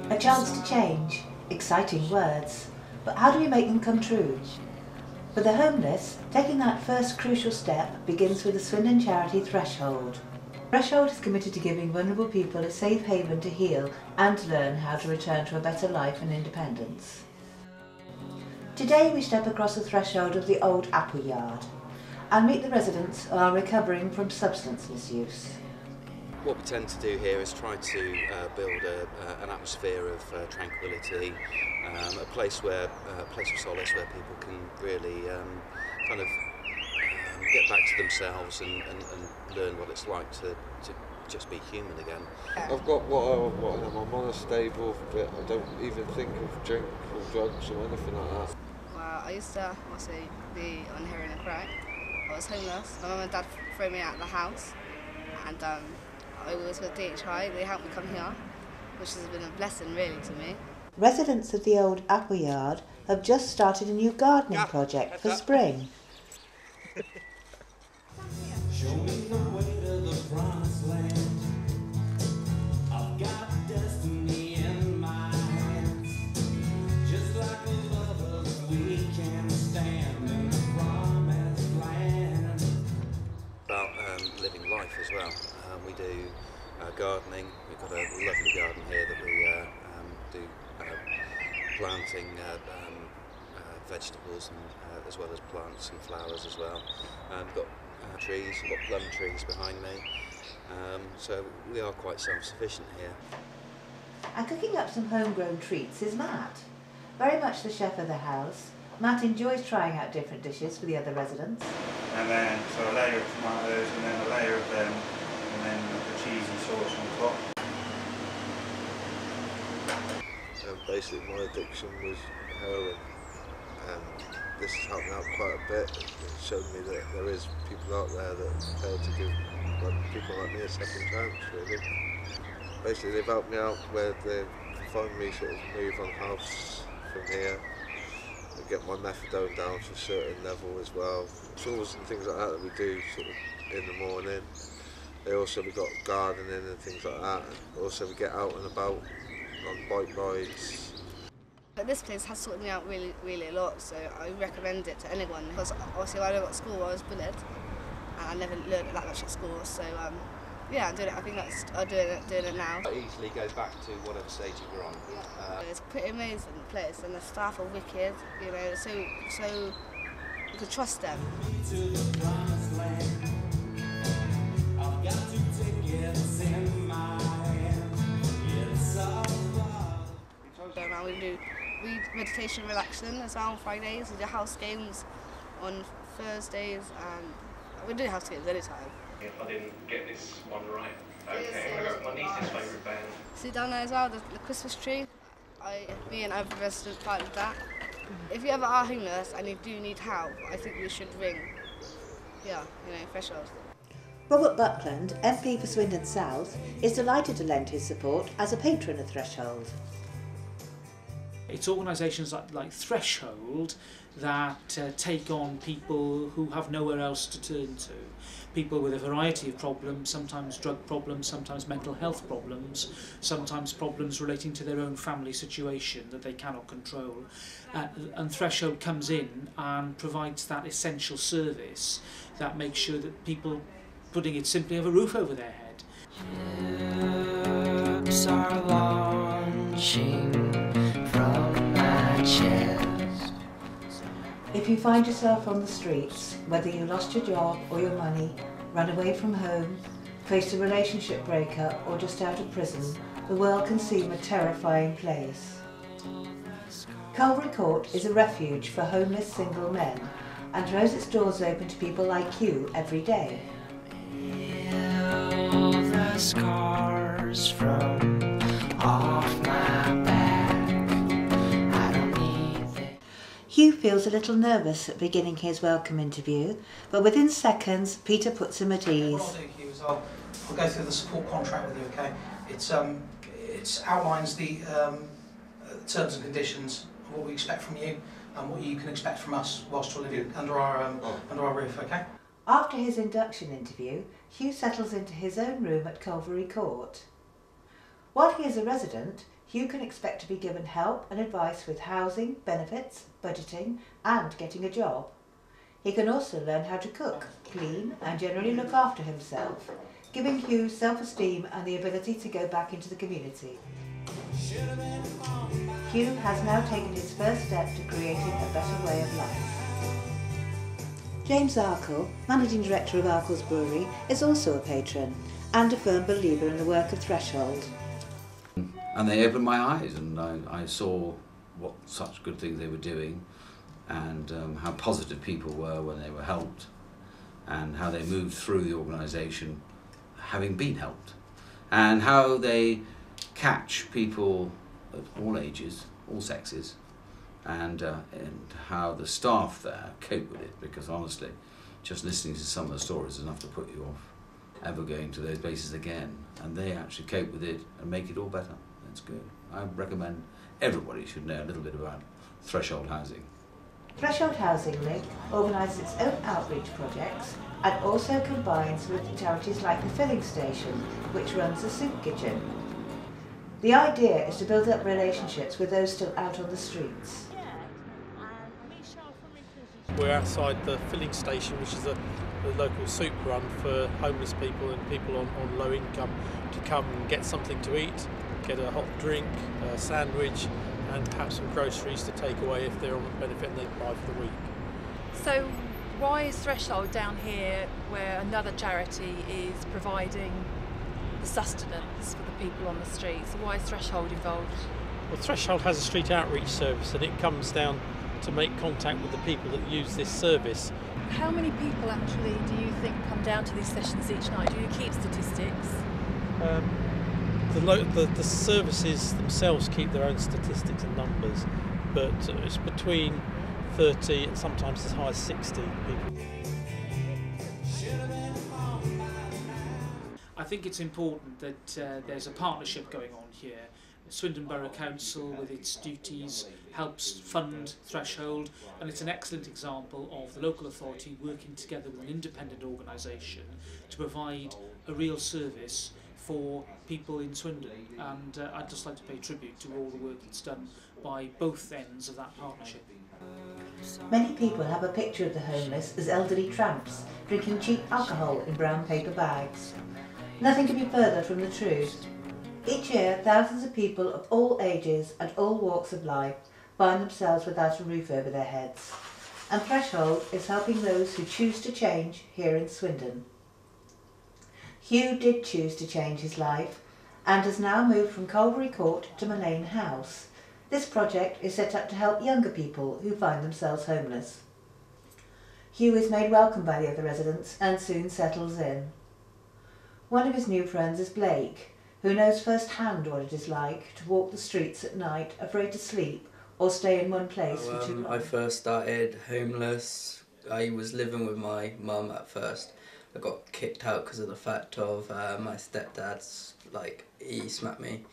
A chance to change, exciting words, but how do we make them come true? For the homeless, taking that first crucial step begins with the Swindon charity Threshold. Threshold is committed to giving vulnerable people a safe haven to heal and to learn how to return to a better life and independence. Today we step across the threshold of the old Appleyard and meet the residents who are recovering from substance misuse. What we tend to do here is try to build an atmosphere of tranquility, a place of solace where people can really get back to themselves and learn what it's like to just be human again. I've got what I am. I'm on a stable, but I don't even think of drink or drugs or anything like that. Well, I used to also be on heroin and crack. I was homeless. My mum and dad threw me out of the house, and I was with DHI. They helped me come here, which has been a blessing really to me. Residents of the old Appleyard have just started a new gardening project for spring. Show me the way to the promised land. I've got destiny in my hands. Just like a lovers, we can stand in the promised land. About living life as well. We do gardening. We've got a lovely garden here that we do planting vegetables and as well as plants and flowers as well. We've got trees, we've got plum trees behind me, so we are quite self-sufficient here. And cooking up some homegrown treats is Matt. Very much the chef of the house, Matt enjoys trying out different dishes for the other residents. And then, so a layer of tomatoes and then a layer of them, and then the cheesy sauce on top. Basically my addiction was heroin, and this has helped me out quite a bit. It showed me that there is people out there that fail to give people like me a second chance, really. Basically they've helped me out where they've finally sort of move on house from here. I get my methadone down to a certain level as well. Chores and things like that we do sort of in the morning. We've got gardening and things like that. Also we get out and about on bike rides. But this place has sorted me out really, really a lot, so I recommend it to anyone. Because obviously when I got to school I was bullied, and I never learned that much at school, so yeah, I'm doing it. I think I'm doing it now. It easily goes back to whatever stage you were on. It's a pretty amazing place, and the staff are wicked, you know, so you can trust them. We do meditation relaxing as well on Fridays. We do house games on Thursdays, and we do house games anytime. If I didn't get this one right, okay, I got my niece's favourite band. See down there as well, the Christmas tree. Me and other residents planted that. If you ever are homeless and you do need help, I think you should ring, Threshold. Robert Buckland, MP for Swindon South, is delighted to lend his support as a patron of Threshold. It's organisations like Threshold that take on people who have nowhere else to turn to. People with a variety of problems, sometimes drug problems, sometimes mental health problems, sometimes problems relating to their own family situation that they cannot control. And Threshold comes in and provides that essential service that makes sure that people, putting it simply, have a roof over their head. Ships are launching from my chest. If you find yourself on the streets, whether you lost your job or your money, run away from home, faced a relationship breakup or just out of prison, the world can seem a terrifying place. Culvery Court is a refuge for homeless single men and throws its doors open to people like you every day. The scars from off my back, I don't need them. Hugh feels a little nervous at beginning his welcome interview, but within seconds Peter puts him at ease. What I'll do, Hugh, is I'll go through the support contract with you, okay? It outlines the terms and conditions of what we expect from you and what you can expect from us whilst you're living under our roof, okay? After his induction interview, Hugh settles into his own room at Culvery Court. While he is a resident, Hugh can expect to be given help and advice with housing, benefits, budgeting and getting a job. He can also learn how to cook, clean and generally look after himself, giving Hugh self-esteem and the ability to go back into the community. Hugh has now taken his first step to creating a better way of life. James Arkle, Managing Director of Arkle's Brewery, is also a patron and a firm believer in the work of Threshold. And they opened my eyes, and I saw what such good things they were doing, and how positive people were when they were helped, and how they moved through the organisation having been helped, and how they catch people of all ages, all sexes, and how the staff there cope with it, because honestly, just listening to some of the stories is enough to put you off ever going to those places again, and they actually cope with it and make it all better. It's good. I recommend everybody should know a little bit about Threshold Housing. Threshold Housing Link organises its own outreach projects and also combines with charities like the Filling Station, which runs a soup kitchen. The idea is to build up relationships with those still out on the streets. We're outside the Filling Station, which is the local soup run for homeless people and people on low income to come and get something to eat, get a hot drink, a sandwich and perhaps some groceries to take away if they're on a benefit and they buy for the week. So why is Threshold down here where another charity is providing the sustenance for the people on the streets? So why is Threshold involved? Well, Threshold has a street outreach service and it comes down to make contact with the people that use this service. How many people actually do you think come down to these sessions each night? Do you keep statistics? The services themselves keep their own statistics and numbers, but it's between 30 and sometimes as high as 60 people. I think it's important that there's a partnership going on here. Swindon Borough Council, with its duties, helps fund Threshold, and it's an excellent example of the local authority working together with an independent organisation to provide a real service for people in Swindon, and I'd just like to pay tribute to all the work that's done by both ends of that partnership. Many people have a picture of the homeless as elderly tramps, drinking cheap alcohol in brown paper bags. Nothing could be further from the truth. Each year, thousands of people of all ages and all walks of life find themselves without a roof over their heads, and Threshold is helping those who choose to change here in Swindon. Hugh did choose to change his life and has now moved from Colbury Court to Mullane House. This project is set up to help younger people who find themselves homeless. Hugh is made welcome by the other residents and soon settles in. One of his new friends is Blake, who knows firsthand what it is like to walk the streets at night, afraid to sleep or stay in one place for too long. I first started homeless. I was living with my mum at first. I got kicked out because of the fact of my stepdad's, he smacked me,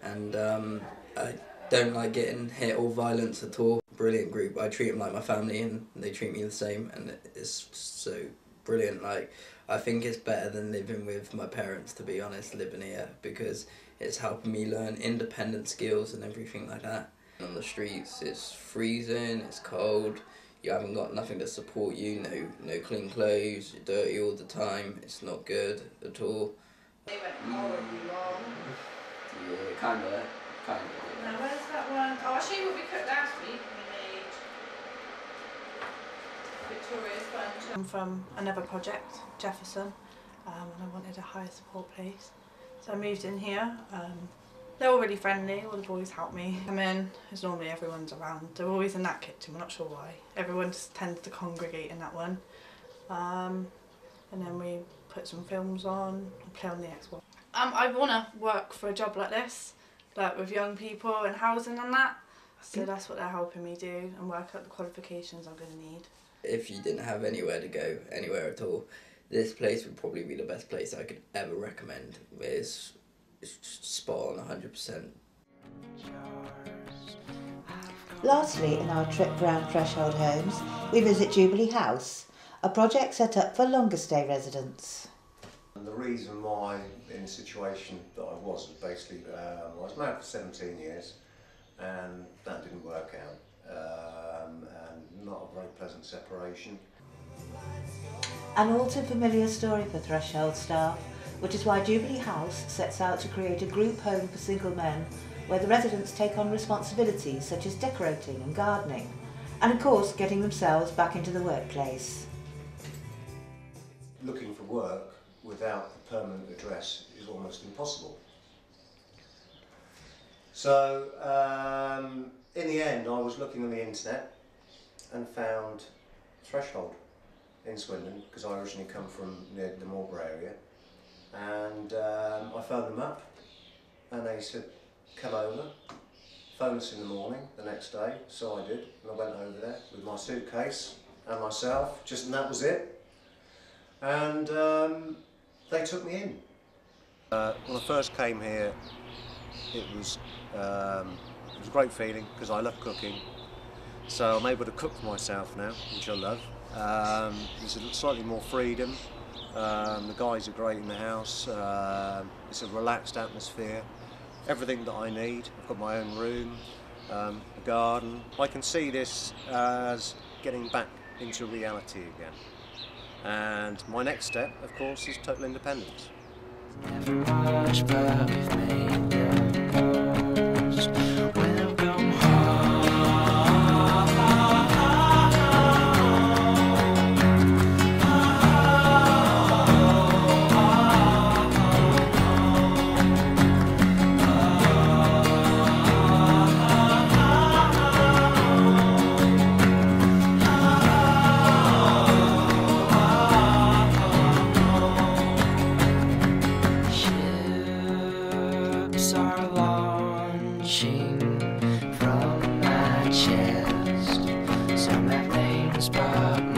and I don't like getting hit or violence at all. Brilliant group. I treat them like my family and they treat me the same, and it's so brilliant. I think it's better than living with my parents, to be honest, living here, because it's helping me learn independent skills and everything like that. On the streets, it's freezing, it's cold, you haven't got nothing to support you, no clean clothes, you're dirty all the time, it's not good at all. They went horribly wrong. Yeah, kind of. Now where's that one? Oh, I'll show you what we cooked last week. We made Victoria's Sponge. I'm from another project, Jefferson, and I wanted a higher support place. So I moved in here. They're all really friendly, all the boys help me. Come in, as normally everyone's around. They're always in that kitchen, we're not sure why. Everyone just tends to congregate in that one. And then we put some films on and play on the Xbox. I want to work for a job like this, like with young people and housing and that. So that's what they're helping me do and work out the qualifications I'm going to need. If you didn't have anywhere to go, anywhere at all, this place would probably be the best place I could ever recommend. It's spot on 100%. Lastly, in our trip round Threshold Homes, we visit Jubilee House, a project set up for longer stay residents. And the reason why in the situation that I was basically, I was married for 17 years and that didn't work out, and not a very pleasant separation. An all too familiar story for Threshold staff, which is why Jubilee House sets out to create a group home for single men where the residents take on responsibilities such as decorating and gardening, and of course getting themselves back into the workplace. Looking for work without a permanent address is almost impossible. So in the end I was looking on the internet and found Threshold in Swindon, because I originally come from near the Marlborough area, and I phoned them up and they said come over, phone us in the morning the next day. So I did, and I went over there with my suitcase and myself, and that was it. And they took me in. When I first came here, it was a great feeling because I love cooking. So I'm able to cook for myself now, which I love. There's slightly more freedom. The guys are great in the house. It's a relaxed atmosphere. Everything that I need. I've got my own room, a garden. I can see this as getting back into reality again. And my next step, of course, is total independence. Never much, but we've made the most. Welcome are launching from my chest. Some have names, but